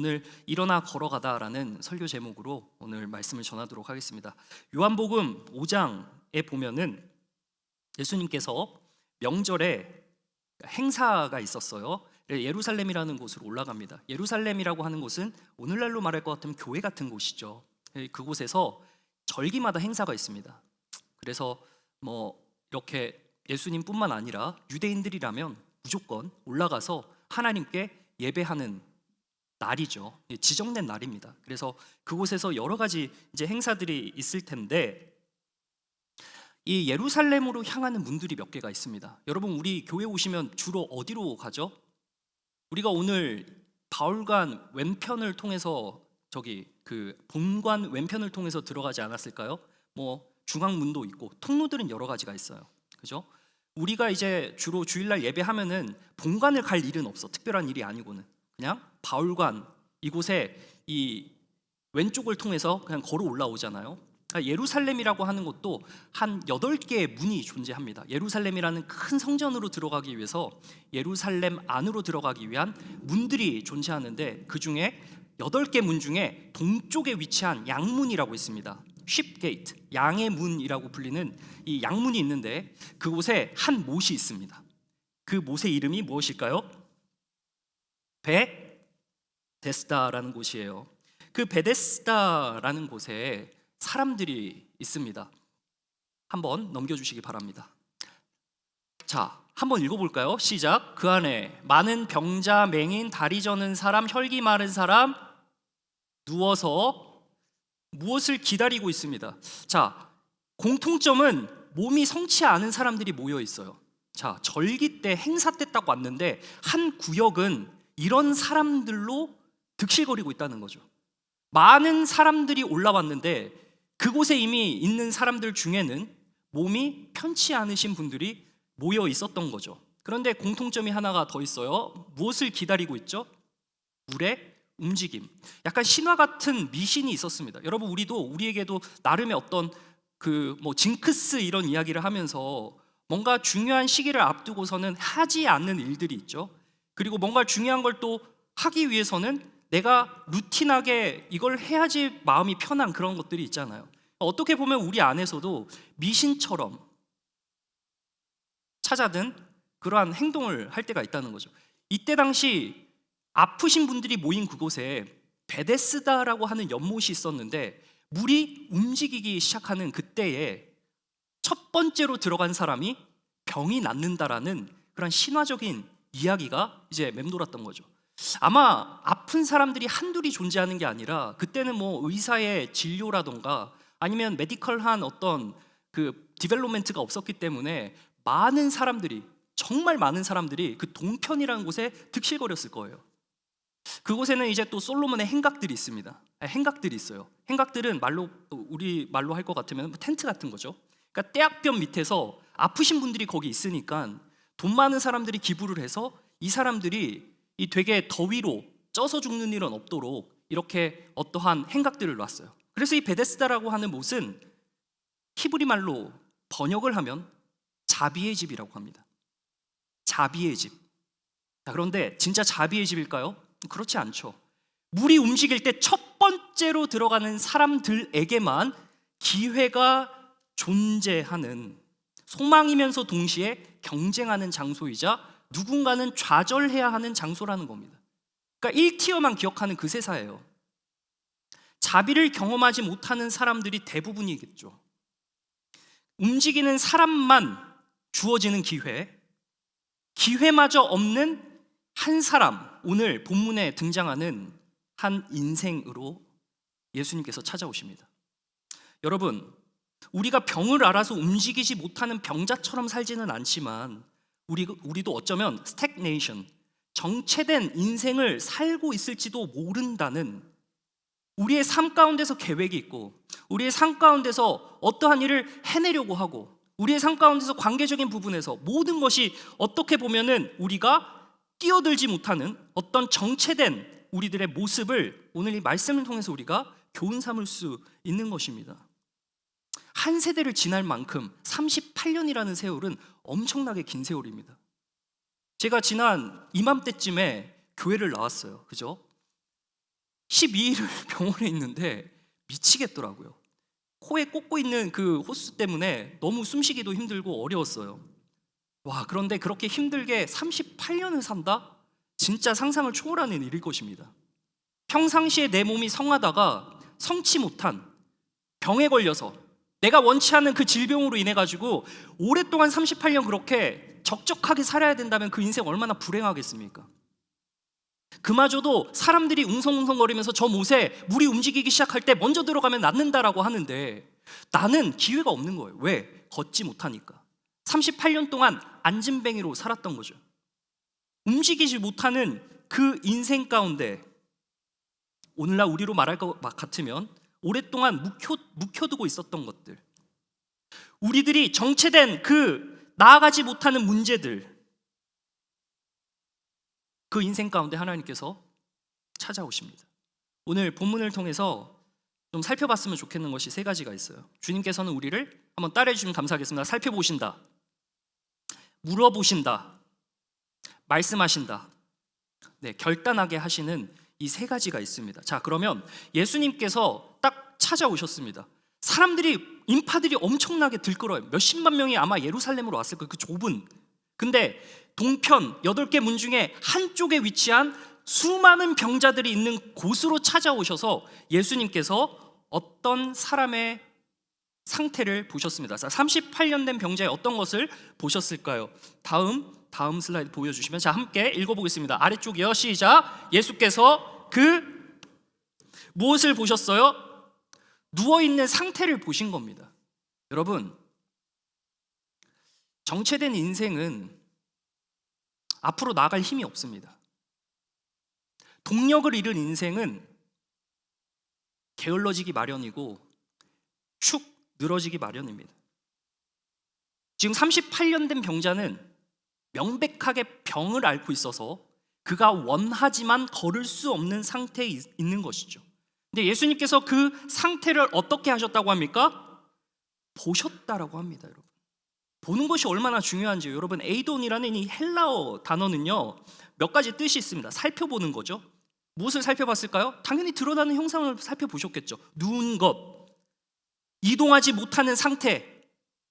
오늘 일어나 걸어가다라는 설교 제목으로 오늘 말씀을 전하도록 하겠습니다. 요한복음 5장에 보면은 예수님께서 명절에 행사가 있었어요. 예루살렘이라는 곳으로 올라갑니다. 예루살렘이라고 하는 곳은 오늘날로 말할 것 같으면 교회 같은 곳이죠. 그곳에서 절기마다 행사가 있습니다. 그래서 이렇게 예수님뿐만 아니라 유대인들이라면 무조건 올라가서 하나님께 예배하는 날이죠. 지정된 날입니다. 그래서 그곳에서 여러 가지 이제 행사들이 있을 텐데, 이 예루살렘으로 향하는 문들이 몇 개가 있습니다. 여러분, 우리 교회 오시면 주로 어디로 가죠? 우리가 오늘 바울관 왼편을 통해서 본관 왼편을 통해서 들어가지 않았을까요? 중앙문도 있고 통로들은 여러 가지가 있어요. 그죠? 우리가 이제 주로 주일날 예배하면은 본관을 갈 일은 없어. 특별한 일이 아니고는 그냥 바울관 이곳에 이 왼쪽을 통해서 그냥 걸어 올라오잖아요. 예루살렘이라고 하는 곳도 한 8개의 문이 존재합니다. 예루살렘이라는 큰 성전으로 들어가기 위해서 예루살렘 안으로 들어가기 위한 문들이 존재하는데, 그 중에 8개 문 중에 동쪽에 위치한 양문이라고 있습니다. 쉽게이트, 양의 문이라고 불리는 이 양문이 있는데, 그곳에 한 못이 있습니다. 그 못의 이름이 무엇일까요? 베데스다라는 곳이에요. 그 베데스다라는 곳에 사람들이 있습니다. 한번 넘겨주시기 바랍니다. 자, 한번 읽어볼까요? 시작. 그 안에 많은 병자, 맹인, 다리 저는 사람, 혈기 마른 사람 누워서 무엇을 기다리고 있습니다. 자, 공통점은 몸이 성치 않은 사람들이 모여 있어요. 자, 절기 때, 행사 때 딱 왔는데 한 구역은 이런 사람들로 득실거리고 있다는 거죠. 많은 사람들이 올라왔는데 그곳에 이미 있는 사람들 중에는 몸이 편치 않으신 분들이 모여 있었던 거죠. 그런데 공통점이 하나가 더 있어요. 무엇을 기다리고 있죠? 물의 움직임. 약간 신화 같은 미신이 있었습니다. 여러분, 우리에게도 나름의 어떤 징크스 이런 이야기를 하면서 뭔가 중요한 시기를 앞두고서는 하지 않는 일들이 있죠. 그리고 뭔가 중요한 걸 또 하기 위해서는 내가 루틴하게 이걸 해야지 마음이 편한 그런 것들이 있잖아요. 어떻게 보면 우리 안에서도 미신처럼 찾아든 그러한 행동을 할 때가 있다는 거죠. 이때 당시 아프신 분들이 모인 그곳에 베데스다라고 하는 연못이 있었는데, 물이 움직이기 시작하는 그때에 첫 번째로 들어간 사람이 병이 낫는다라는 그런 신화적인 이야기가 이제 맴돌았던 거죠. 아마 아픈 사람들이 한둘이 존재하는 게 아니라 그때는 의사의 진료라던가 아니면 메디컬한 어떤 디벨롭멘트가 없었기 때문에 정말 많은 사람들이 그 동편이라는 곳에 득실거렸을 거예요. 그곳에는 이제 또 솔로몬의 행각들이 있습니다. 행각들이 있어요. 행각들은 우리 말로 할 것 같으면 텐트 같은 거죠. 그러니까 떼약볕 밑에서 아프신 분들이 거기 있으니까 돈 많은 사람들이 기부를 해서 이 사람들이 이 되게 더위로 쪄서 죽는 일은 없도록 이렇게 어떠한 행각들을 놨어요. 그래서 이 베데스다라고 하는 못은 히브리 말로 번역을 하면 자비의 집이라고 합니다. 자비의 집. 그런데 진짜 자비의 집일까요? 그렇지 않죠. 물이 움직일 때 첫 번째로 들어가는 사람들에게만 기회가 존재하는, 소망이면서 동시에 경쟁하는 장소이자 누군가는 좌절해야 하는 장소라는 겁니다. 그러니까 1티어만 기억하는 그 세사예요. 자비를 경험하지 못하는 사람들이 대부분이겠죠. 움직이는 사람만 주어지는 기회마저 없는 한 사람, 오늘 본문에 등장하는 한 인생으로 예수님께서 찾아오십니다. 여러분, 우리가 병을 알아서 움직이지 못하는 병자처럼 살지는 않지만 우리도 어쩌면 스태그네이션, 정체된 인생을 살고 있을지도 모른다는, 우리의 삶 가운데서 계획이 있고 우리의 삶 가운데서 어떠한 일을 해내려고 하고 우리의 삶 가운데서 관계적인 부분에서 모든 것이 어떻게 보면은 우리가 뛰어들지 못하는 어떤 정체된 우리들의 모습을 오늘 이 말씀을 통해서 우리가 교훈 삼을 수 있는 것입니다. 한 세대를 지날 만큼 38년이라는 세월은 엄청나게 긴 세월입니다. 제가 지난 이맘때쯤에 교회를 나왔어요. 그죠? 12일을 병원에 있는데 미치겠더라고요. 코에 꽂고 있는 그 호스 때문에 너무 숨쉬기도 힘들고 어려웠어요. 와, 그런데 그렇게 힘들게 38년을 산다? 진짜 상상을 초월하는 일일 것입니다. 평상시에 내 몸이 성하다가 성치 못한 병에 걸려서 내가 원치 않는 그 질병으로 인해 가지고 오랫동안 38년 그렇게 적적하게 살아야 된다면 그 인생 얼마나 불행하겠습니까? 그마저도 사람들이 웅성웅성거리면서 저 못에 물이 움직이기 시작할 때 먼저 들어가면 낫는다라고 하는데 나는 기회가 없는 거예요. 왜? 걷지 못하니까. 38년 동안 안진뱅이로 살았던 거죠. 움직이지 못하는 그 인생 가운데 오늘날 우리로 말할 것 같으면 오랫동안 묵혀두고 있었던 것들, 우리들이 정체된 그 나아가지 못하는 문제들, 그 인생 가운데 하나님께서 찾아오십니다. 오늘 본문을 통해서 좀 살펴봤으면 좋겠는 것이 세 가지가 있어요. 주님께서는 우리를 한번 따라해 주시면 감사하겠습니다. 살펴보신다, 물어보신다, 말씀하신다. 네, 결단하게 하시는 이 세 가지가 있습니다. 자, 그러면 예수님께서 딱 찾아오셨습니다. 사람들이, 인파들이 엄청나게 들끓어요. 몇십만 명이 아마 예루살렘으로 왔을 거예요. 그 좁은. 근데 동편 8개 문 중에 한쪽에 위치한 수많은 병자들이 있는 곳으로 찾아오셔서 예수님께서 어떤 사람의 상태를 보셨습니다. 38년 된 병자의 어떤 것을 보셨을까요? 다음 슬라이드 보여주시면, 자, 함께 읽어보겠습니다. 아래쪽이요, 시작. 예수께서 그 무엇을 보셨어요? 누워있는 상태를 보신 겁니다. 여러분, 정체된 인생은 앞으로 나아갈 힘이 없습니다. 동력을 잃은 인생은 게을러지기 마련이고 축 늘어지기 마련입니다. 지금 38년 된 병자는 명백하게 병을 앓고 있어서 그가 원하지만 걸을 수 없는 상태에 있는 것이죠. 근데 예수님께서 그 상태를 어떻게 하셨다고 합니까? 보셨다라고 합니다. 여러분, 보는 것이 얼마나 중요한지요. 여러분, 에이돈이라는 이 헬라어 단어는요, 몇 가지 뜻이 있습니다. 살펴보는 거죠. 무엇을 살펴봤을까요? 당연히 드러나는 형상을 살펴보셨겠죠. 누운 것, 이동하지 못하는 상태,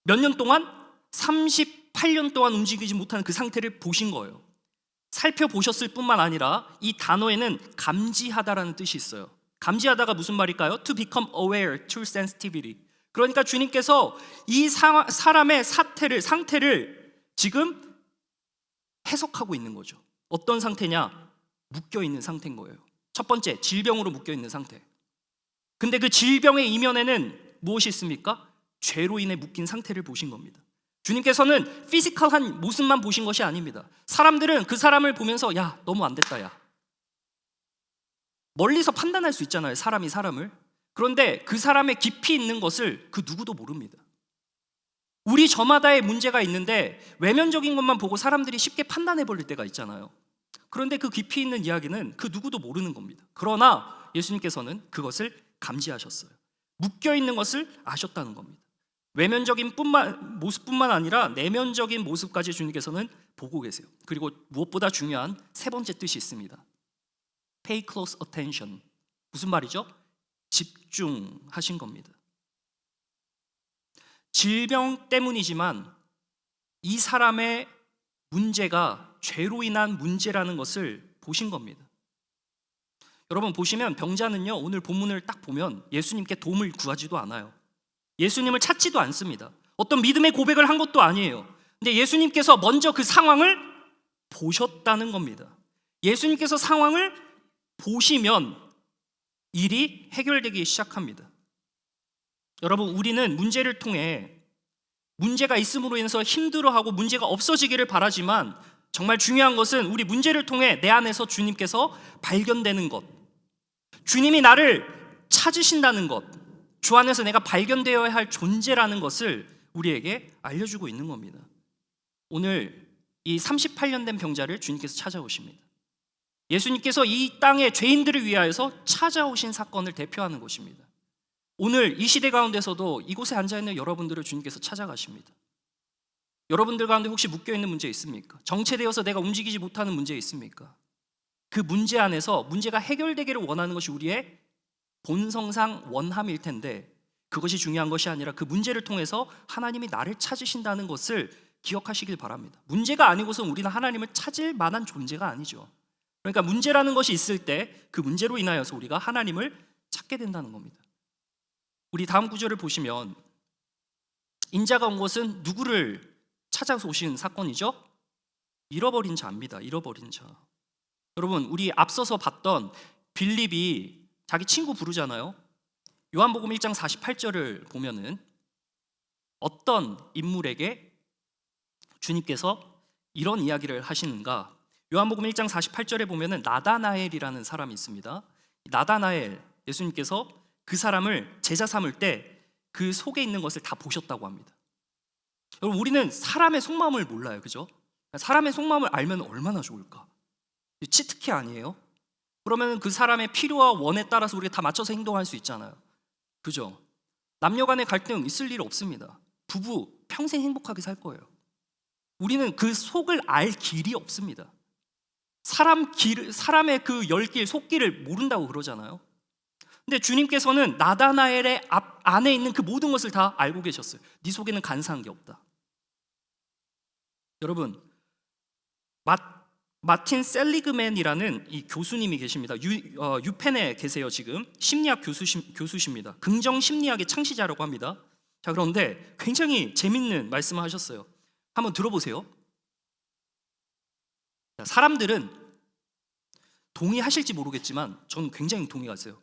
몇 년 동안? 38년 동안 움직이지 못하는 그 상태를 보신 거예요. 살펴보셨을 뿐만 아니라 이 단어에는 감지하다라는 뜻이 있어요. 감지하다가 무슨 말일까요? To become aware, to sensitivity. 그러니까 주님께서 이 사람의 상태를 지금 해석하고 있는 거죠. 어떤 상태냐? 묶여있는 상태인 거예요. 첫 번째, 질병으로 묶여있는 상태. 근데 그 질병의 이면에는 무엇이 있습니까? 죄로 인해 묶인 상태를 보신 겁니다. 주님께서는 피지컬한 모습만 보신 것이 아닙니다. 사람들은 그 사람을 보면서 야, 너무 안 됐다, 야. 멀리서 판단할 수 있잖아요, 사람이 사람을. 그런데 그 사람의 깊이 있는 것을 그 누구도 모릅니다. 우리 저마다의 문제가 있는데 외면적인 것만 보고 사람들이 쉽게 판단해 버릴 때가 있잖아요. 그런데 그 깊이 있는 이야기는 그 누구도 모르는 겁니다. 그러나 예수님께서는 그것을 감지하셨어요. 묶여있는 것을 아셨다는 겁니다. 외면적인 모습뿐만 아니라 내면적인 모습까지 주님께서는 보고 계세요. 그리고 무엇보다 중요한 세 번째 뜻이 있습니다. Pay close attention. 무슨 말이죠? 집중하신 겁니다. 질병 때문이지만 이 사람의 문제가 죄로 인한 문제라는 것을 보신 겁니다. 여러분, 보시면 병자는요, 오늘 본문을 딱 보면 예수님께 도움을 구하지도 않아요. 예수님을 찾지도 않습니다. 어떤 믿음의 고백을 한 것도 아니에요. 근데 예수님께서 먼저 그 상황을 보셨다는 겁니다. 예수님께서 상황을 보시면 일이 해결되기 시작합니다. 여러분, 우리는 문제를 통해 문제가 있음으로 인해서 힘들어하고 문제가 없어지기를 바라지만 정말 중요한 것은 우리 문제를 통해 내 안에서 주님께서 발견되는 것, 주님이 나를 찾으신다는 것, 주 안에서 내가 발견되어야 할 존재라는 것을 우리에게 알려주고 있는 겁니다. 오늘 이 38년 된 병자를 주님께서 찾아오십니다. 예수님께서 이 땅의 죄인들을 위하여서 찾아오신 사건을 대표하는 것입니다. 오늘 이 시대 가운데서도 이곳에 앉아있는 여러분들을 주님께서 찾아가십니다. 여러분들 가운데 혹시 묶여있는 문제 있습니까? 정체되어서 내가 움직이지 못하는 문제 있습니까? 그 문제 안에서 문제가 해결되기를 원하는 것이 우리의 본성상 원함일 텐데, 그것이 중요한 것이 아니라 그 문제를 통해서 하나님이 나를 찾으신다는 것을 기억하시길 바랍니다. 문제가 아니고선 우리는 하나님을 찾을 만한 존재가 아니죠. 그러니까 문제라는 것이 있을 때 그 문제로 인하여서 우리가 하나님을 찾게 된다는 겁니다. 우리 다음 구절을 보시면, 인자가 온 것은 누구를 찾아서 오신 사건이죠? 잃어버린 자입니다. 잃어버린 자. 여러분, 우리 앞서서 봤던 빌립이 자기 친구 부르잖아요. 요한복음 1장 48절을 보면은 어떤 인물에게 주님께서 이런 이야기를 하시는가? 요한복음 1장 48절에 보면은 나다나엘이라는 사람이 있습니다. 나다나엘, 예수님께서 그 사람을 제자 삼을 때 그 속에 있는 것을 다 보셨다고 합니다. 여러분, 우리는 사람의 속마음을 몰라요, 그죠? 사람의 속마음을 알면 얼마나 좋을까? 치트키 아니에요? 그러면 그 사람의 필요와 원에 따라서 우리가 다 맞춰서 행동할 수 있잖아요, 그죠? 남녀 간의 갈등 있을 일 없습니다. 부부 평생 행복하게 살 거예요. 우리는 그 속을 알 길이 없습니다. 사람의 그 열길, 속길을 모른다고 그러잖아요. 근데 주님께서는 나다나엘의 안에 있는 그 모든 것을 다 알고 계셨어요. 네 속에는 간사한 게 없다. 여러분, 마틴 셀리그맨이라는 이 교수님이 계십니다. 유펜에 계세요. 지금 심리학 교수십니다. 긍정 심리학의 창시자라고 합니다. 자, 그런데 굉장히 재밌는 말씀을 하셨어요. 한번 들어보세요. 자, 사람들은 동의하실지 모르겠지만 저는 굉장히 동의하세요.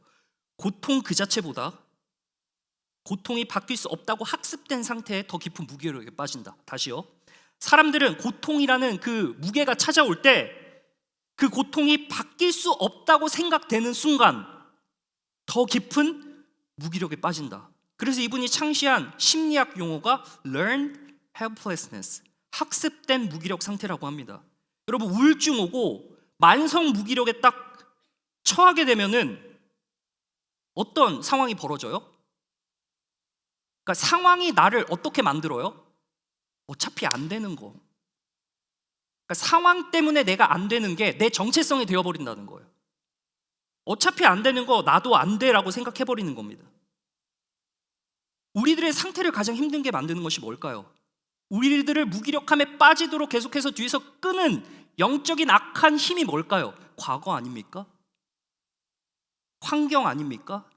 고통 그 자체보다 고통이 바뀔 수 없다고 학습된 상태에 더 깊은 무게력에 빠진다. 다시요. 사람들은 고통이라는 그 무게가 찾아올 때 그 고통이 바뀔 수 없다고 생각되는 순간 더 깊은 무기력에 빠진다. 그래서 이분이 창시한 심리학 용어가 learned helplessness, 학습된 무기력 상태라고 합니다. 여러분, 우울증 오고 만성 무기력에 딱 처하게 되면은 어떤 상황이 벌어져요? 그러니까 상황이 나를 어떻게 만들어요? 어차피 안 되는 거. 그러니까 상황 때문에 내가 안 되는 게 내 정체성이 되어버린다는 거예요. 어차피 안 되는 거 나도 안 돼라고 생각해버리는 겁니다. 우리들의 상태를 가장 힘든 게 만드는 것이 뭘까요? 우리들을 무기력함에 빠지도록 계속해서 뒤에서 끄는 영적인 악한 힘이 뭘까요? 과거 아닙니까? 환경 아닙니까?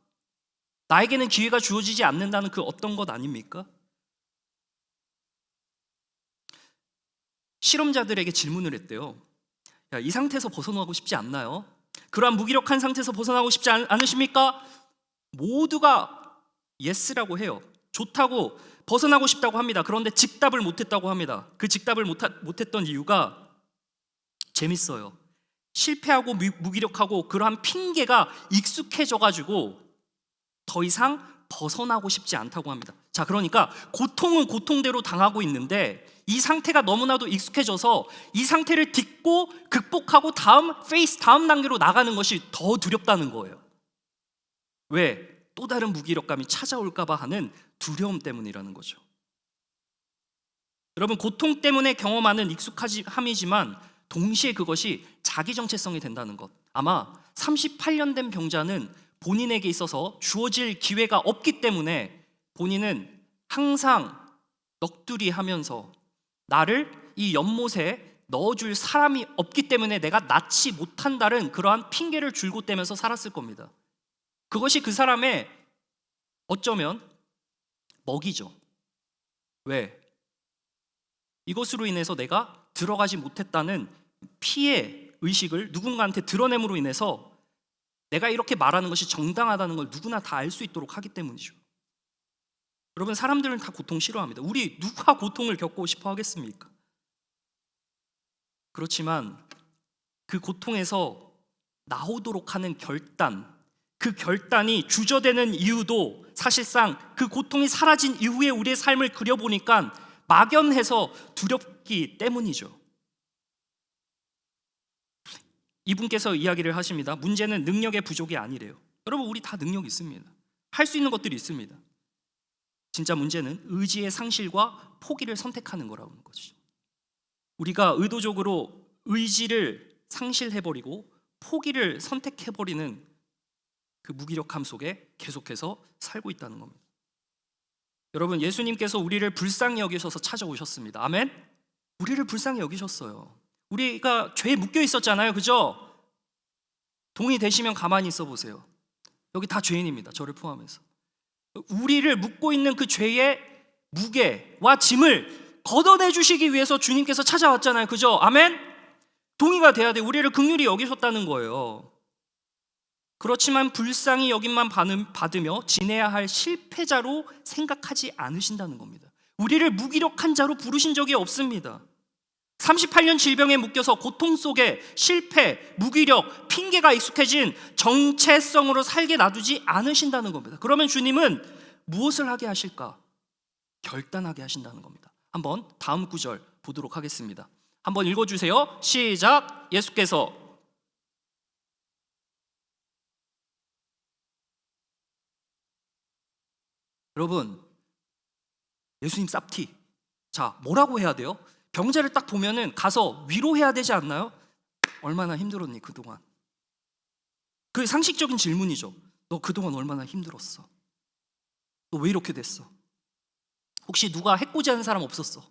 나에게는 기회가 주어지지 않는다는 그 어떤 것 아닙니까? 실험자들에게 질문을 했대요. 야, 이 상태에서 벗어나고 싶지 않나요? 그러한 무기력한 상태에서 벗어나고 싶지 않으십니까? 모두가 예스라고 해요. 좋다고, 벗어나고 싶다고 합니다. 그런데 즉답을 못했다고 합니다. 그 즉답을 못했던 이유가 재밌어요. 실패하고 무기력하고 그러한 핑계가 익숙해져가지고 더 이상 벗어나고 싶지 않다고 합니다. 자, 그러니까 고통은 고통대로 당하고 있는데 이 상태가 너무나도 익숙해져서 이 상태를 딛고 극복하고 다음 단계로 나가는 것이 더 두렵다는 거예요. 왜? 또 다른 무기력감이 찾아올까 봐 하는 두려움 때문이라는 거죠. 여러분, 고통 때문에 경험하는 익숙함이지만 동시에 그것이 자기 정체성이 된다는 것. 아마 38년 된 병자는 본인에게 있어서 주어질 기회가 없기 때문에 본인은 항상 넋두리 하면서 나를 이 연못에 넣어줄 사람이 없기 때문에 내가 낫지 못한다는 그러한 핑계를 줄고 떼면서 살았을 겁니다. 그것이 그 사람의 어쩌면 먹이죠. 왜? 이것으로 인해서 내가 들어가지 못했다는 피해 의식을 누군가한테 드러냄으로 인해서 내가 이렇게 말하는 것이 정당하다는 걸 누구나 다 알 수 있도록 하기 때문이죠. 여러분, 사람들은 다 고통 싫어합니다. 우리 누가 고통을 겪고 싶어 하겠습니까? 그렇지만 그 고통에서 나오도록 하는 결단, 그 결단이 주저되는 이유도 사실상 그 고통이 사라진 이후에 우리의 삶을 그려보니까 막연해서 두렵기 때문이죠. 이분께서 이야기를 하십니다. 문제는 능력의 부족이 아니래요. 여러분, 우리 다 능력이 있습니다. 할 수 있는 것들이 있습니다. 진짜 문제는 의지의 상실과 포기를 선택하는 거라는 것이죠. 우리가 의도적으로 의지를 상실해버리고 포기를 선택해버리는 그 무기력함 속에 계속해서 살고 있다는 겁니다. 여러분, 예수님께서 우리를 불쌍히 여기셔서 찾아오셨습니다. 아멘? 우리를 불쌍히 여기셨어요. 우리가 죄에 묶여 있었잖아요, 그죠? 동의되시면 가만히 있어 보세요. 여기 다 죄인입니다, 저를 포함해서. 우리를 묶고 있는 그 죄의 무게와 짐을 걷어내 주시기 위해서 주님께서 찾아왔잖아요, 그죠? 아멘? 동의가 돼야 돼. 우리를 긍휼히 여기셨다는 거예요. 그렇지만 불쌍히 여김만 받으며 지내야 할 실패자로 생각하지 않으신다는 겁니다. 우리를 무기력한 자로 부르신 적이 없습니다. 38년 질병에 묶여서 고통 속에 실패, 무기력, 핑계가 익숙해진 정체성으로 살게 놔두지 않으신다는 겁니다. 그러면 주님은 무엇을 하게 하실까? 결단하게 하신다는 겁니다. 한번 다음 구절 보도록 하겠습니다. 한번 읽어주세요. 시작. 예수께서 여러분, 예수님 쌉티. 자, 뭐라고 해야 돼요? 병자를 딱 보면은 가서 위로해야 되지 않나요? 얼마나 힘들었니 그동안? 그 상식적인 질문이죠. 너 그동안 얼마나 힘들었어? 너 왜 이렇게 됐어? 혹시 누가 해코지하는 사람 없었어?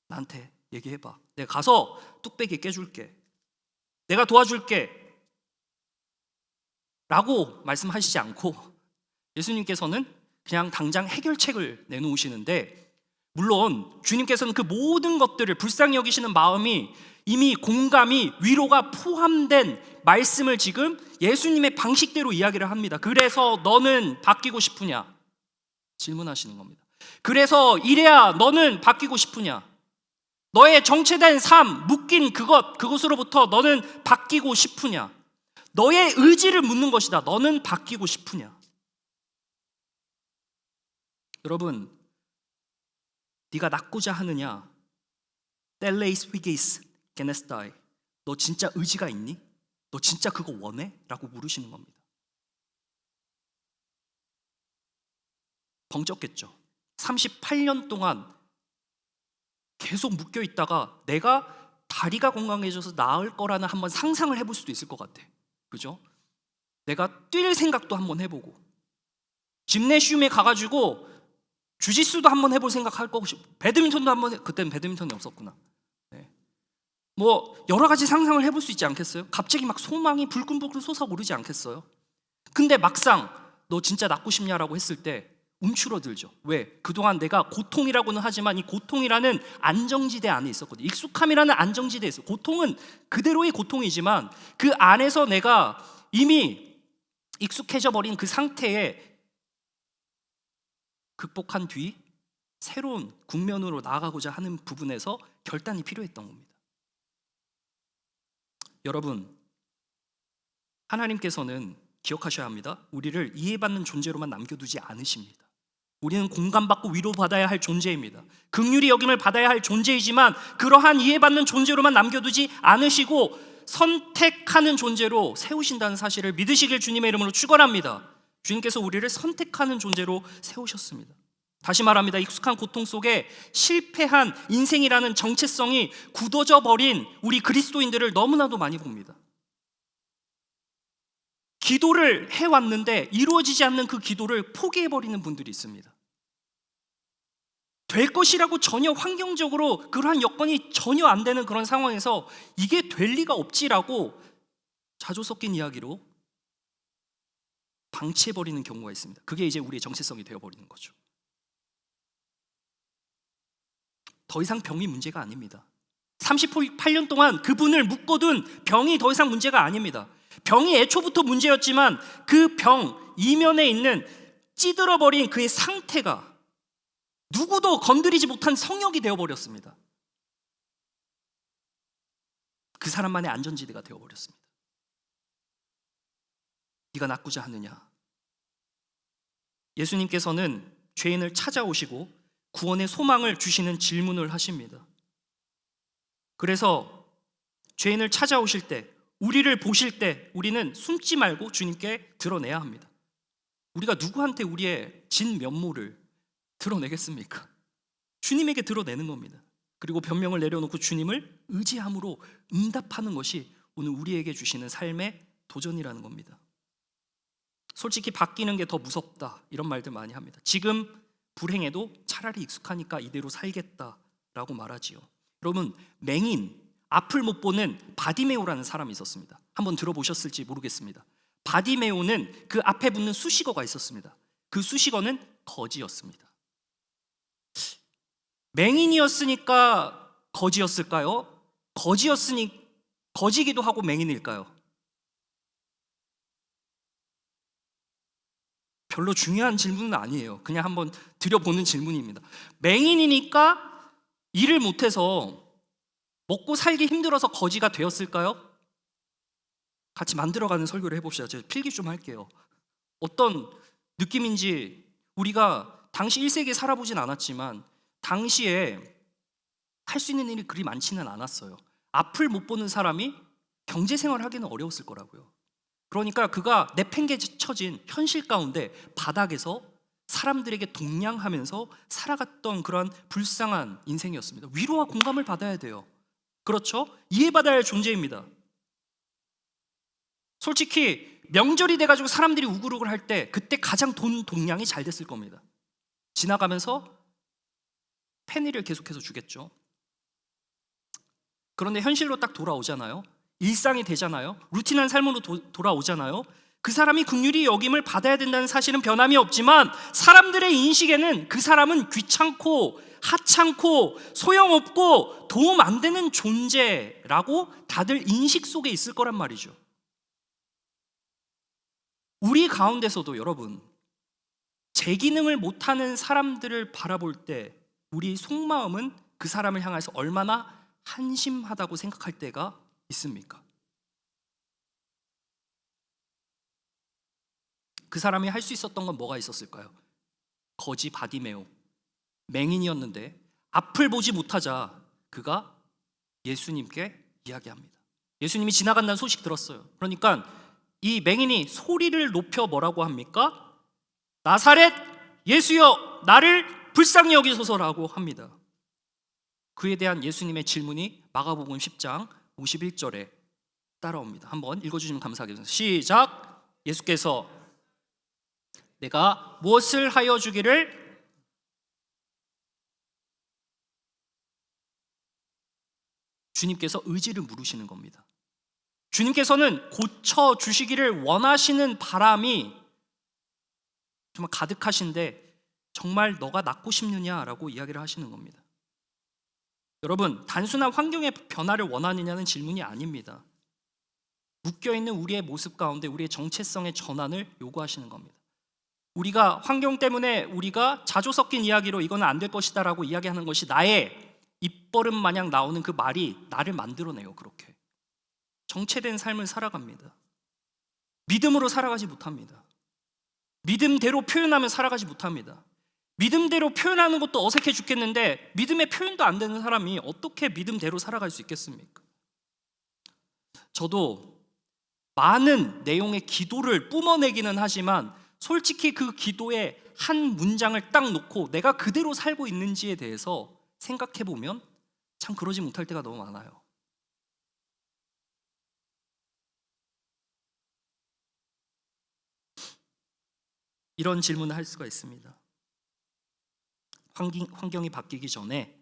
나한테 얘기해봐. 내가 가서 뚝배기 깨줄게. 내가 도와줄게 라고 말씀하시지 않고 예수님께서는 그냥 당장 해결책을 내놓으시는데, 물론 주님께서는 그 모든 것들을 불쌍히 여기시는 마음이 이미 공감이, 위로가 포함된 말씀을 지금 예수님의 방식대로 이야기를 합니다. 그래서 너는 바뀌고 싶으냐? 질문하시는 겁니다. 그래서 이래야 너는 바뀌고 싶으냐? 너의 정체된 삶, 묶인 그것으로부터 너는 바뀌고 싶으냐? 너의 의지를 묻는 것이다. 너는 바뀌고 싶으냐? 여러분, 네가 낫고자 하느냐? 텔레이스 휘게이스 게네스타이. 너 진짜 의지가 있니? 너 진짜 그거 원해? 라고 물으시는 겁니다. 벙쪘겠죠. 38년 동안 계속 묶여 있다가 내가 다리가 건강해져서 나을 거라는 한번 상상을 해볼 수도 있을 것 같아. 그죠? 내가 뛸 생각도 한번 해보고, 짐내시움에 가가지고 주짓수도 한번 해볼 생각할 거고, 배드민턴도 한번 그때는 배드민턴이 없었구나. 네. 뭐 여러 가지 상상을 해볼 수 있지 않겠어요? 갑자기 막 소망이 불끈불끈 솟아오르지 않겠어요? 근데 막상 너 진짜 낫고 싶냐라고 했을 때 움츠러들죠. 왜? 그동안 내가 고통이라고는 하지만 이 고통이라는 안정지대 안에 있었거든요. 익숙함이라는 안정지대에 있어요. 고통은 그대로의 고통이지만 그 안에서 내가 이미 익숙해져 버린 그 상태에 극복한 뒤 새로운 국면으로 나아가고자 하는 부분에서 결단이 필요했던 겁니다. 여러분, 하나님께서는 기억하셔야 합니다. 우리를 이해받는 존재로만 남겨두지 않으십니다. 우리는 공감받고 위로받아야 할 존재입니다. 긍휼히 여김을 받아야 할 존재이지만 그러한 이해받는 존재로만 남겨두지 않으시고 선택하는 존재로 세우신다는 사실을 믿으시길 주님의 이름으로 축원합니다. 주님께서 우리를 선택하는 존재로 세우셨습니다. 다시 말합니다. 익숙한 고통 속에 실패한 인생이라는 정체성이 굳어져 버린 우리 그리스도인들을 너무나도 많이 봅니다. 기도를 해왔는데 이루어지지 않는 그 기도를 포기해버리는 분들이 있습니다. 될 것이라고 전혀 환경적으로 그러한 여건이 전혀 안 되는 그런 상황에서 이게 될 리가 없지라고 자조 섞인 이야기로 방치해버리는 경우가 있습니다. 그게 이제 우리의 정체성이 되어버리는 거죠. 더 이상 병이 문제가 아닙니다. 38년 동안 그분을 묶어둔 병이 더 이상 문제가 아닙니다. 병이 애초부터 문제였지만 그 병 이면에 있는 찌들어버린 그의 상태가 누구도 건드리지 못한 성역이 되어버렸습니다. 그 사람만의 안전지대가 되어버렸습니다. 네가 낫고자 하느냐? 예수님께서는 죄인을 찾아오시고 구원의 소망을 주시는 질문을 하십니다. 그래서 죄인을 찾아오실 때, 우리를 보실 때 우리는 숨지 말고 주님께 드러내야 합니다. 우리가 누구한테 우리의 진 면모를 드러내겠습니까? 주님에게 드러내는 겁니다. 그리고 변명을 내려놓고 주님을 의지함으로 응답하는 것이 오늘 우리에게 주시는 삶의 도전이라는 겁니다. 솔직히 바뀌는 게 더 무섭다 이런 말들 많이 합니다. 지금 불행해도 차라리 익숙하니까 이대로 살겠다라고 말하지요. 여러분, 맹인, 앞을 못 보는 바디메오라는 사람이 있었습니다. 한번 들어보셨을지 모르겠습니다. 바디메오는 그 앞에 붙는 수식어가 있었습니다. 그 수식어는 거지였습니다. 맹인이었으니까 거지였을까요? 거지였으니 거지기도 하고 맹인일까요? 별로 중요한 질문은 아니에요. 그냥 한번 드려보는 질문입니다. 맹인이니까 일을 못해서 먹고 살기 힘들어서 거지가 되었을까요? 같이 만들어가는 설교를 해봅시다. 제가 필기 좀 할게요. 어떤 느낌인지 우리가 당시 1세기에 살아보진 않았지만 당시에 할 수 있는 일이 그리 많지는 않았어요. 앞을 못 보는 사람이 경제생활을 하기는 어려웠을 거라고요. 그러니까 그가 내팽개쳐진 현실 가운데 바닥에서 사람들에게 동냥하면서 살아갔던 그러한 불쌍한 인생이었습니다. 위로와 공감을 받아야 돼요. 그렇죠? 이해받아야 할 존재입니다. 솔직히 명절이 돼가지고 사람들이 우글우글 할 때 그때 가장 동냥이 잘 됐을 겁니다. 지나가면서 페니를 계속해서 주겠죠. 그런데 현실로 딱 돌아오잖아요. 일상이 되잖아요. 루틴한 삶으로 돌아오잖아요. 그 사람이 긍휼히 여김을 받아야 된다는 사실은 변함이 없지만 사람들의 인식에는 그 사람은 귀찮고 하찮고 소용없고 도움 안 되는 존재라고 다들 인식 속에 있을 거란 말이죠. 우리 가운데서도 여러분, 제 기능을 못하는 사람들을 바라볼 때 우리 속마음은 그 사람을 향해서 얼마나 한심하다고 생각할 때가 있습니까? 그 사람이 할 수 있었던 건 뭐가 있었을까요? 거지 바디메오, 맹인이었는데 앞을 보지 못하자 그가 예수님께 이야기합니다. 예수님이 지나간다는 소식 들었어요. 그러니까 이 맹인이 소리를 높여 뭐라고 합니까? 나사렛 예수여 나를 불쌍히 여기소서라고 합니다. 그에 대한 예수님의 질문이 마가복음 10장 51절에 따라옵니다. 한번 읽어주시면 감사하겠습니다. 시작. 예수께서 내가 무엇을 하여 주기를 주님께서 의지를 물으시는 겁니다. 주님께서는 고쳐주시기를 원하시는 바람이 정말 가득하신데 정말 너가 낫고 싶느냐라고 이야기를 하시는 겁니다. 여러분, 단순한 환경의 변화를 원하느냐는 질문이 아닙니다. 묶여있는 우리의 모습 가운데 우리의 정체성의 전환을 요구하시는 겁니다. 우리가 환경 때문에 우리가 자조 섞인 이야기로 이거는 안 될 것이다 라고 이야기하는 것이 나의 입버릇 마냥 나오는 그 말이 나를 만들어내요. 그렇게 정체된 삶을 살아갑니다. 믿음으로 살아가지 못합니다. 믿음대로 표현하며 살아가지 못합니다. 믿음대로 표현하는 것도 어색해 죽겠는데 믿음의 표현도 안 되는 사람이 어떻게 믿음대로 살아갈 수 있겠습니까? 저도 많은 내용의 기도를 뿜어내기는 하지만 솔직히 그 기도의 한 문장을 딱 놓고 내가 그대로 살고 있는지에 대해서 생각해보면 참 그러지 못할 때가 너무 많아요. 이런 질문을 할 수가 있습니다. 환경이 바뀌기 전에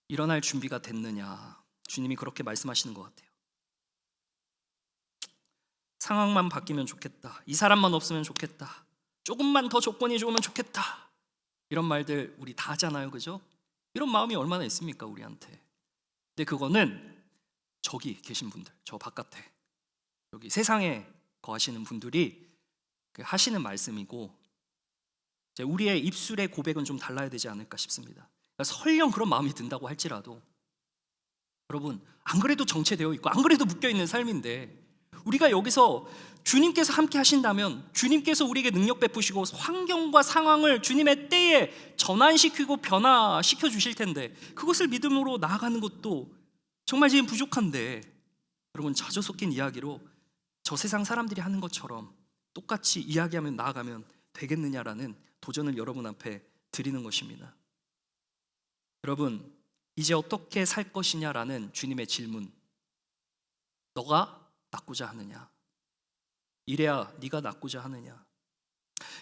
일어날 준비가 됐느냐? 주님이 그렇게 말씀하시는 것 같아요. 상황만 바뀌면 좋겠다. 이 사람만 없으면 좋겠다. 조금만 더 조건이 좋으면 좋겠다. 이런 말들 우리 다 하잖아요, 그죠? 이런 마음이 얼마나 있습니까, 우리한테? 근데 그거는 저기 계신 분들, 저 바깥에 여기 세상에 거하시는 분들이 하시는 말씀이고 우리의 입술의 고백은 좀 달라야 되지 않을까 싶습니다. 그러니까 설령 그런 마음이 든다고 할지라도 여러분, 안 그래도 정체되어 있고 안 그래도 묶여있는 삶인데 우리가 여기서 주님께서 함께 하신다면 주님께서 우리에게 능력 베푸시고 환경과 상황을 주님의 때에 전환시키고 변화시켜 주실 텐데 그것을 믿음으로 나아가는 것도 정말 지금 부족한데 여러분, 자주 섞인 이야기로 저 세상 사람들이 하는 것처럼 똑같이 이야기하며 나아가면 되겠느냐라는 도전을 여러분 앞에 드리는 것입니다. 여러분, 이제 어떻게 살 것이냐라는 주님의 질문, 너가 낫고자 하느냐? 이래야 네가 낫고자 하느냐.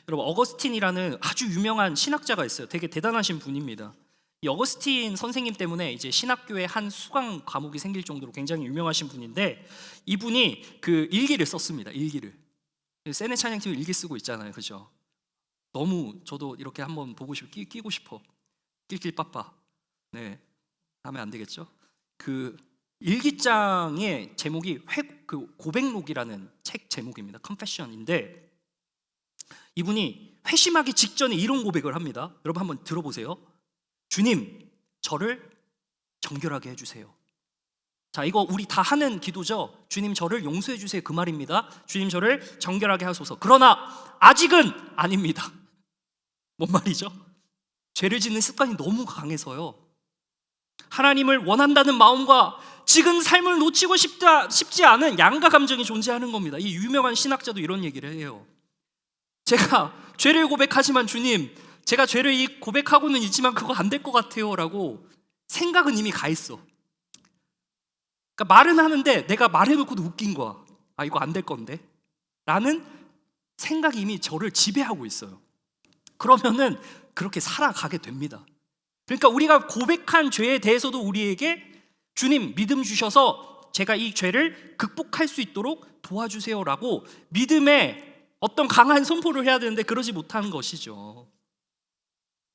여러분, 어거스틴이라는 아주 유명한 신학자가 있어요. 되게 대단하신 분입니다. 이 어거스틴 선생님 때문에 이제 신학교에 한 수강 과목이 생길 정도로 굉장히 유명하신 분인데, 이분이 그 일기를 썼습니다. 일기를. 세네 찬양팀 일기 쓰고 있잖아요, 그죠? 너무 저도 이렇게 한번 보고 싶어, 끼고 싶어. 낄낄빠빠. 네, 하면 안 되겠죠? 그 일기장의 제목이 그 고백록이라는 책 제목입니다. 컨페션인데, 이분이 회심하기 직전에 이런 고백을 합니다. 여러분 한번 들어보세요. 주님, 저를 정결하게 해주세요. 자, 이거 우리 다 하는 기도죠. 주님, 저를 용서해 주세요, 그 말입니다. 주님, 저를 정결하게 하소서. 그러나 아직은 아닙니다. 뭔 말이죠? 죄를 짓는 습관이 너무 강해서요, 하나님을 원한다는 마음과 지금 삶을 놓치고 싶지 않은 양가 감정이 존재하는 겁니다. 이 유명한 신학자도 이런 얘기를 해요. 제가 죄를 고백하지만 주님, 제가 죄를 고백하고는 있지만 그거 안 될 것 같아요 라고 생각은 이미 가 있어. 그러니까 말은 하는데 내가 말해놓고도 웃긴 거야. 아, 이거 안 될 건데 라는 생각이 이미 저를 지배하고 있어요. 그러면은 그렇게 살아가게 됩니다. 그러니까 우리가 고백한 죄에 대해서도 우리에게 주님, 믿음 주셔서 제가 이 죄를 극복할 수 있도록 도와주세요라고 믿음의 어떤 강한 선포를 해야 되는데 그러지 못한 것이죠.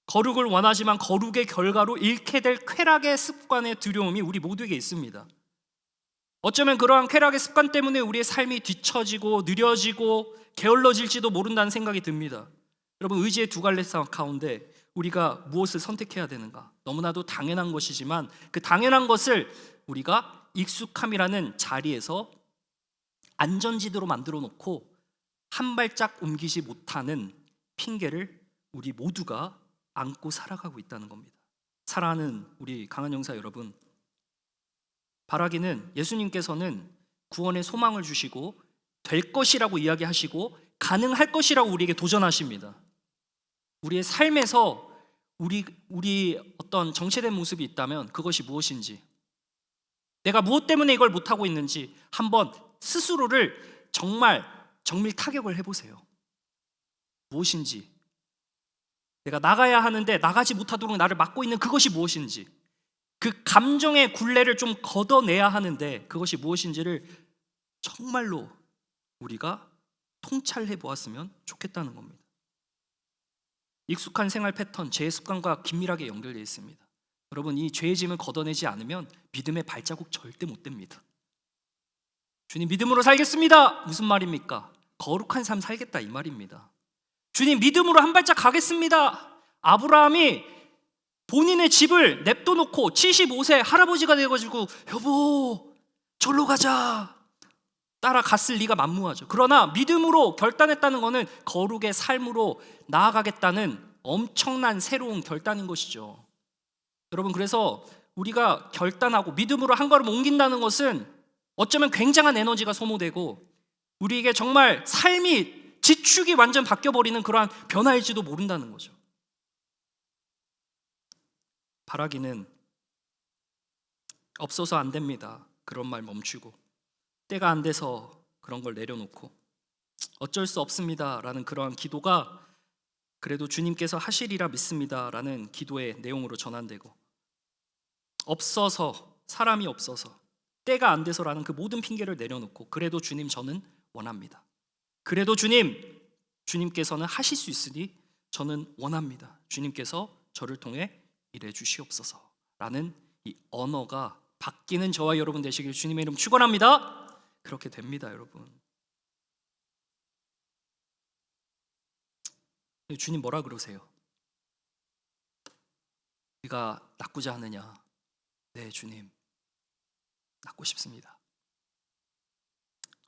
거룩을 원하지만 거룩의 결과로 잃게 될 쾌락의 습관의 두려움이 우리 모두에게 있습니다. 어쩌면 그러한 쾌락의 습관 때문에 우리의 삶이 뒤처지고 느려지고 게을러질지도 모른다는 생각이 듭니다. 여러분, 의지의 두 갈래 상 가운데 우리가 무엇을 선택해야 되는가? 너무나도 당연한 것이지만 그 당연한 것을 우리가 익숙함이라는 자리에서 안전지대로 만들어 놓고 한 발짝 옮기지 못하는 핑계를 우리 모두가 안고 살아가고 있다는 겁니다. 사랑하는 우리 강한 영사 여러분, 바라기는 예수님께서는 구원의 소망을 주시고 될 것이라고 이야기하시고 가능할 것이라고 우리에게 도전하십니다. 우리의 삶에서 우리 어떤 정체된 모습이 있다면 그것이 무엇인지, 내가 무엇 때문에 이걸 못하고 있는지 한번 스스로를 정말 정밀 타격을 해보세요. 무엇인지, 내가 나가야 하는데 나가지 못하도록 나를 막고 있는 그것이 무엇인지, 그 감정의 굴레를 좀 걷어내야 하는데 그것이 무엇인지를 정말로 우리가 통찰해 보았으면 좋겠다는 겁니다. 익숙한 생활 패턴, 죄의 습관과 긴밀하게 연결되어 있습니다. 여러분, 이 죄의 짐을 걷어내지 않으면 믿음의 발자국 절대 못 됩니다. 주님, 믿음으로 살겠습니다. 무슨 말입니까? 거룩한 삶 살겠다 이 말입니다. 주님, 믿음으로 한 발짝 가겠습니다. 아브라함이 본인의 집을 냅둬놓고 75세 할아버지가 돼가지고 여보 절로 가자 따라갔을 리가 만무하죠. 그러나 믿음으로 결단했다는 것은 거룩의 삶으로 나아가겠다는 엄청난 새로운 결단인 것이죠. 여러분, 그래서 우리가 결단하고 믿음으로 한 걸음 옮긴다는 것은 어쩌면 굉장한 에너지가 소모되고 우리에게 정말 삶이 지축이 완전 바뀌어버리는 그러한 변화일지도 모른다는 거죠. 바라기는 없어서 안 됩니다. 그런 말 멈추고, 때가 안 돼서 그런 걸 내려놓고, 어쩔 수 없습니다 라는 그러한 기도가 그래도 주님께서 하시리라 믿습니다 라는 기도의 내용으로 전환되고, 없어서, 사람이 없어서, 때가 안 돼서라는 그 모든 핑계를 내려놓고, 그래도 주님 저는 원합니다. 그래도 주님께서는 하실 수 있으니 저는 원합니다. 주님께서 저를 통해 일해 주시옵소서 라는 이 언어가 바뀌는 저와 여러분 되시길 주님의 이름 축원합니다. 그렇게 됩니다, 여러분. 주님 뭐라 그러세요? 네가 낫고자 하느냐? 네, 주님 낫고 싶습니다.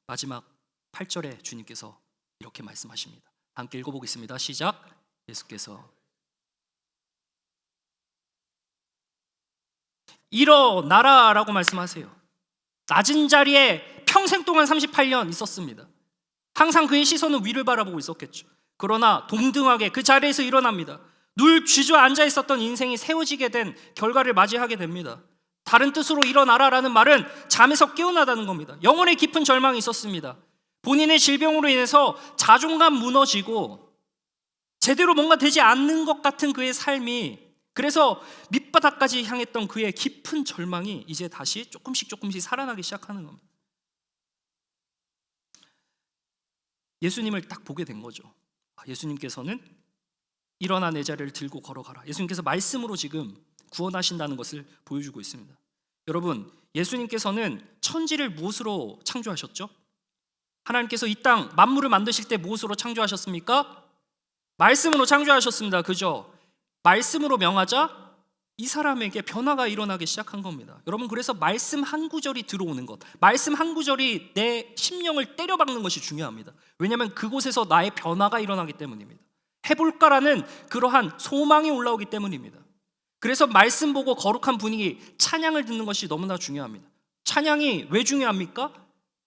마지막 8절에 주님께서 이렇게 말씀하십니다. 함께 읽어보겠습니다. 시작. 예수께서 일어나라 라고 말씀하세요. 낮은 자리에 평생 동안 38년 있었습니다. 항상 그의 시선은 위를 바라보고 있었겠죠. 그러나 동등하게 그 자리에서 일어납니다. 늘 쥐주 앉아 있었던 인생이 세워지게 된 결과를 맞이하게 됩니다. 다른 뜻으로 일어나라라는 말은 잠에서 깨어나다는 겁니다. 영혼의 깊은 절망이 있었습니다. 본인의 질병으로 인해서 자존감 무너지고 제대로 뭔가 되지 않는 것 같은 그의 삶이, 그래서 밑바닥까지 향했던 그의 깊은 절망이 이제 다시 조금씩 살아나기 시작하는 겁니다. 예수님을 딱 보게 된 거죠. 예수님께서는 일어나 내 자리를 들고 걸어가라. 예수님께서 말씀으로 지금 구원하신다는 것을 보여주고 있습니다. 여러분, 예수님께서는 천지를 무엇으로 창조하셨죠? 하나님께서 이 땅 만물을 만드실 때 무엇으로 창조하셨습니까? 말씀으로 창조하셨습니다. 그죠? 말씀으로 명하자 이 사람에게 변화가 일어나기 시작한 겁니다. 여러분, 그래서 말씀 한 구절이 들어오는 것, 말씀 한 구절이 내 심령을 때려박는 것이 중요합니다. 왜냐하면 그곳에서 나의 변화가 일어나기 때문입니다. 해볼까라는 그러한 소망이 올라오기 때문입니다. 그래서 말씀 보고 거룩한 분위기, 찬양을 듣는 것이 너무나 중요합니다. 찬양이 왜 중요합니까?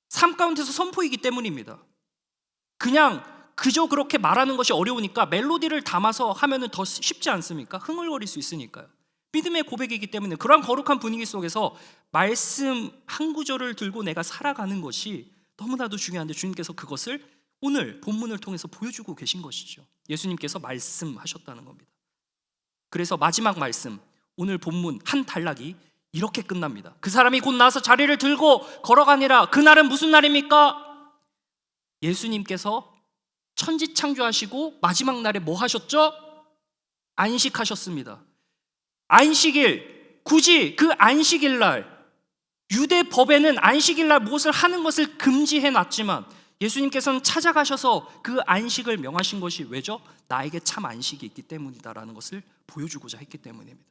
삶 가운데서 선포이기 때문입니다. 그냥 그저 그렇게 말하는 것이 어려우니까 멜로디를 담아서 하면은 더 쉽지 않습니까? 흥얼거릴 수 있으니까요. 믿음의 고백이기 때문에 그러한 거룩한 분위기 속에서 말씀 한 구절을 들고 내가 살아가는 것이 너무나도 중요한데, 주님께서 그것을 오늘 본문을 통해서 보여주고 계신 것이죠. 예수님께서 말씀하셨다는 겁니다. 그래서 마지막 말씀, 오늘 본문 한 단락이 이렇게 끝납니다. 그 사람이 곧 나서 자리를 들고 걸어가니라. 그날은 무슨 날입니까? 예수님께서 천지 창조하시고 마지막 날에 뭐 하셨죠? 안식하셨습니다. 안식일, 굳이 그 안식일 날, 유대 법에는 안식일 날 무엇을 하는 것을 금지해 놨지만 예수님께서는 찾아가셔서 그 안식을 명하신 것이 왜죠? 나에게 참 안식이 있기 때문이다라는 것을 보여주고자 했기 때문입니다.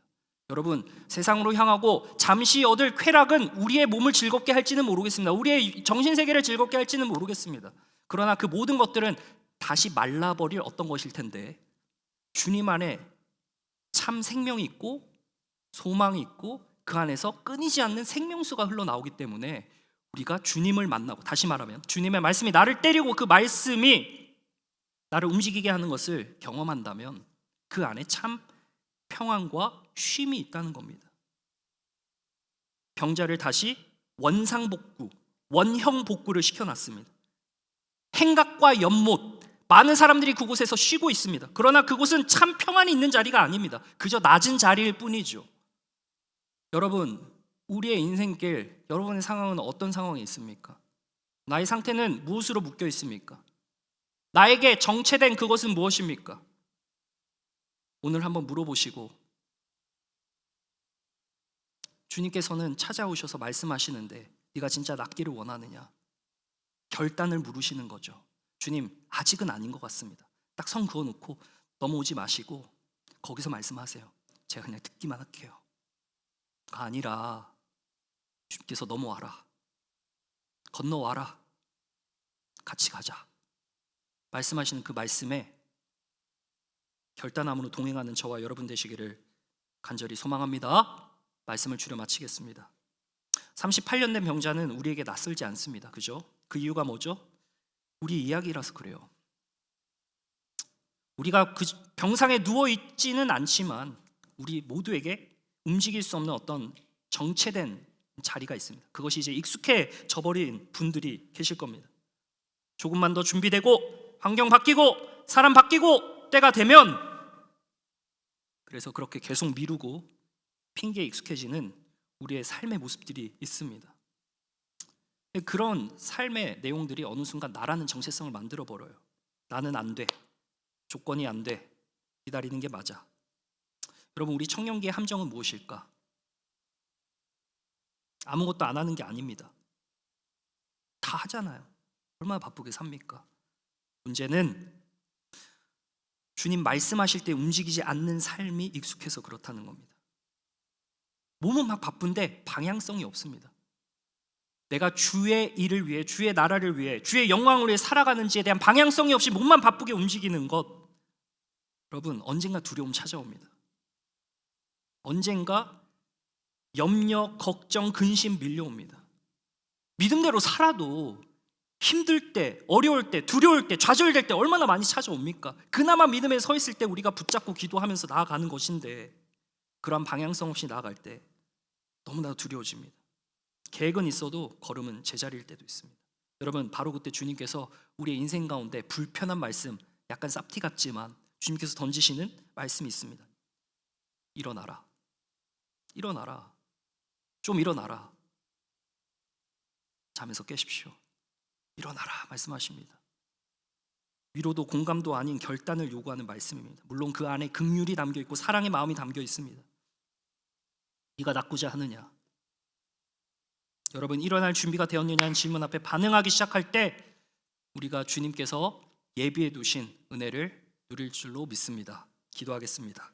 여러분, 세상으로 향하고 잠시 얻을 쾌락은 우리의 몸을 즐겁게 할지는 모르겠습니다. 우리의 정신세계를 즐겁게 할지는 모르겠습니다. 그러나 그 모든 것들은 다시 말라버릴 어떤 것일 텐데, 주님 안에 참 생명이 있고 소망이 있고 그 안에서 끊이지 않는 생명수가 흘러나오기 때문에 우리가 주님을 만나고, 다시 말하면 주님의 말씀이 나를 때리고 그 말씀이 나를 움직이게 하는 것을 경험한다면 그 안에 참 평안과 쉼이 있다는 겁니다. 병자를 다시 원상복구, 원형복구를 시켜놨습니다. 행각과 연못, 많은 사람들이 그곳에서 쉬고 있습니다. 그러나 그곳은 참 평안이 있는 자리가 아닙니다. 그저 낮은 자리일 뿐이죠. 여러분, 우리의 인생길, 여러분의 상황은 어떤 상황이 있습니까? 나의 상태는 무엇으로 묶여 있습니까? 나에게 정체된 그것은 무엇입니까? 오늘 한번 물어보시고, 주님께서는 찾아오셔서 말씀하시는데 네가 진짜 낫기를 원하느냐? 결단을 물으시는 거죠. 주님, 아직은 아닌 것 같습니다. 딱 선 그어놓고 넘어오지 마시고 거기서 말씀하세요. 제가 그냥 듣기만 할게요. 가 아니라 주님께서 넘어와라, 건너와라, 같이 가자 말씀하시는 그 말씀에 결단함으로 동행하는 저와 여러분 되시기를 간절히 소망합니다. 말씀을 줄여 마치겠습니다. 38년 된 병자는 우리에게 낯설지 않습니다. 그죠? 그 이유가 뭐죠? 우리 이야기라서 그래요. 우리가 그 병상에 누워있지는 않지만 우리 모두에게 움직일 수 없는 어떤 정체된 자리가 있습니다. 그것이 이제 익숙해져 버린 분들이 계실 겁니다. 조금만 더 준비되고 환경 바뀌고 사람 바뀌고 때가 되면, 그래서 그렇게 계속 미루고 핑계에 익숙해지는 우리의 삶의 모습들이 있습니다. 그런 삶의 내용들이 어느 순간 나라는 정체성을 만들어버려요. 나는 안 돼, 조건이 안 돼, 기다리는 게 맞아. 여러분, 우리 청년기의 함정은 무엇일까? 아무것도 안 하는 게 아닙니다. 다 하잖아요. 얼마나 바쁘게 삽니까? 문제는 주님 말씀하실 때 움직이지 않는 삶이 익숙해서 그렇다는 겁니다. 몸은 막 바쁜데 방향성이 없습니다. 내가 주의 일을 위해, 주의 나라를 위해, 주의 영광을 위해 살아가는지에 대한 방향성이 없이 몸만 바쁘게 움직이는 것, 여러분, 언젠가 두려움 찾아옵니다. 언젠가 염려, 걱정, 근심 밀려옵니다. 믿음대로 살아도 힘들 때, 어려울 때, 두려울 때, 좌절될 때 얼마나 많이 찾아옵니까? 그나마 믿음에 서 있을 때 우리가 붙잡고 기도하면서 나아가는 것인데, 그러한 방향성 없이 나아갈 때 너무나도 두려워집니다. 계획은 있어도 걸음은 제자리일 때도 있습니다. 여러분, 바로 그때 주님께서 우리의 인생 가운데 불편한 말씀, 약간 쌉티 같지만 주님께서 던지시는 말씀이 있습니다. 일어나라. 일어나라. 좀 일어나라. 잠에서 깨십시오. 일어나라 말씀하십니다. 위로도 공감도 아닌 결단을 요구하는 말씀입니다. 물론 그 안에 긍휼이 담겨 있고 사랑의 마음이 담겨 있습니다. 네가 낫고자 하느냐? 여러분, 일어날 준비가 되었느냐는 질문 앞에 반응하기 시작할 때 우리가 주님께서 예비해 두신 은혜를 누릴 줄로 믿습니다. 기도하겠습니다.